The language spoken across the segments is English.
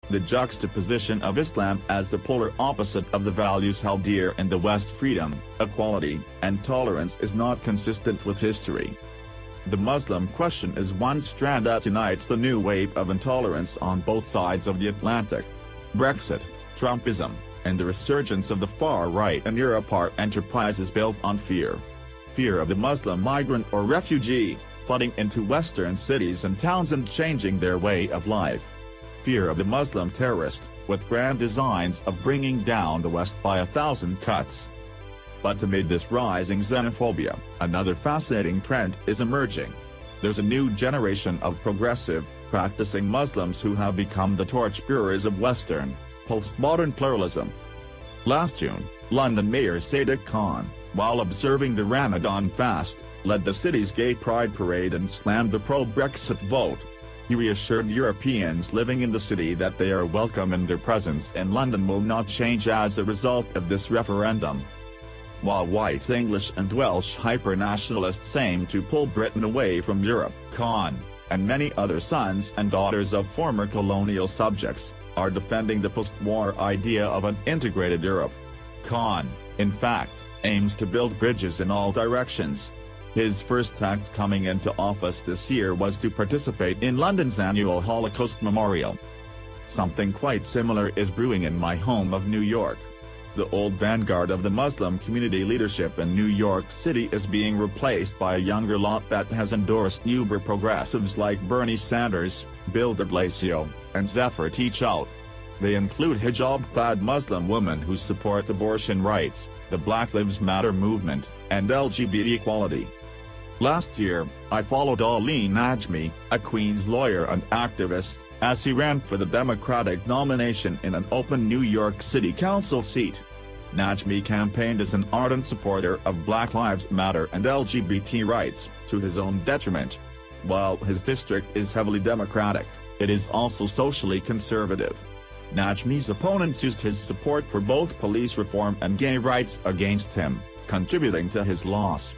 The juxtaposition of Islam as the polar opposite of the values held dear in the West, freedom, equality, and tolerance, is not consistent with history. The Muslim question is one strand that unites the new wave of intolerance on both sides of the Atlantic. Brexit, Trumpism, and the resurgence of the far right in Europe are enterprises built on fear. Fear of the Muslim migrant or refugee, flooding into Western cities and towns and changing their way of life. Fear of the Muslim terrorist, with grand designs of bringing down the West by 1,000 cuts. But amid this rising xenophobia, another fascinating trend is emerging. There's a new generation of progressive, practicing Muslims who have become the torchbearers of Western, postmodern pluralism. Last June, London Mayor Sadiq Khan, while observing the Ramadan fast, led the city's gay pride parade and slammed the pro-Brexit vote. He reassured Europeans living in the city that they are welcome and their presence in London will not change as a result of this referendum. While white English and Welsh hyper-nationalists aim to pull Britain away from Europe, Khan, and many other sons and daughters of former colonial subjects, are defending the post-war idea of an integrated Europe. Khan, in fact, aims to build bridges in all directions. His first act coming into office this year was to participate in London's annual Holocaust Memorial. Something quite similar is brewing in my home of New York. The old vanguard of the Muslim community leadership in New York City is being replaced by a younger lot that has endorsed uber progressives like Bernie Sanders, Bill de Blasio, and Zephyr Teachout. They include hijab-clad Muslim women who support abortion rights, the Black Lives Matter movement, and LGBT equality. Last year, I followed Ali Najmi, a Queens lawyer and activist, as he ran for the Democratic nomination in an open New York City Council seat. Najmi campaigned as an ardent supporter of Black Lives Matter and LGBT rights, to his own detriment. While his district is heavily Democratic, it is also socially conservative. Najmi's opponents used his support for both police reform and gay rights against him, contributing to his loss.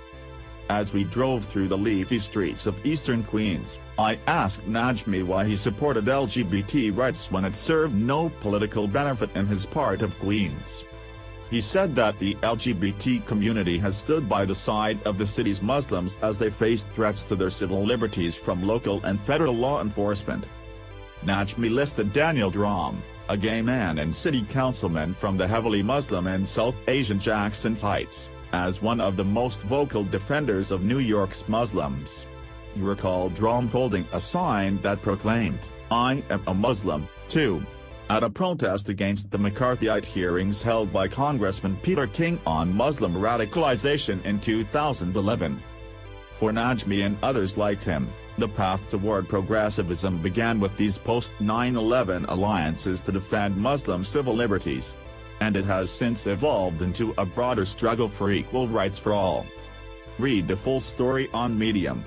As we drove through the leafy streets of eastern Queens, I asked Najmi why he supported LGBT rights when it served no political benefit in his part of Queens. He said that the LGBT community has stood by the side of the city's Muslims as they faced threats to their civil liberties from local and federal law enforcement. Najmi listed Daniel Drum, a gay man and city councilman from the heavily Muslim and South Asian Jackson Heights, as one of the most vocal defenders of New York's Muslims. He recalled Drum holding a sign that proclaimed, "I am a Muslim, too," at a protest against the McCarthyite hearings held by Congressman Peter King on Muslim radicalization in 2011. For Najmi and others like him, the path toward progressivism began with these post-9/11 alliances to defend Muslim civil liberties. And it has since evolved into a broader struggle for equal rights for all. Read the full story on Medium.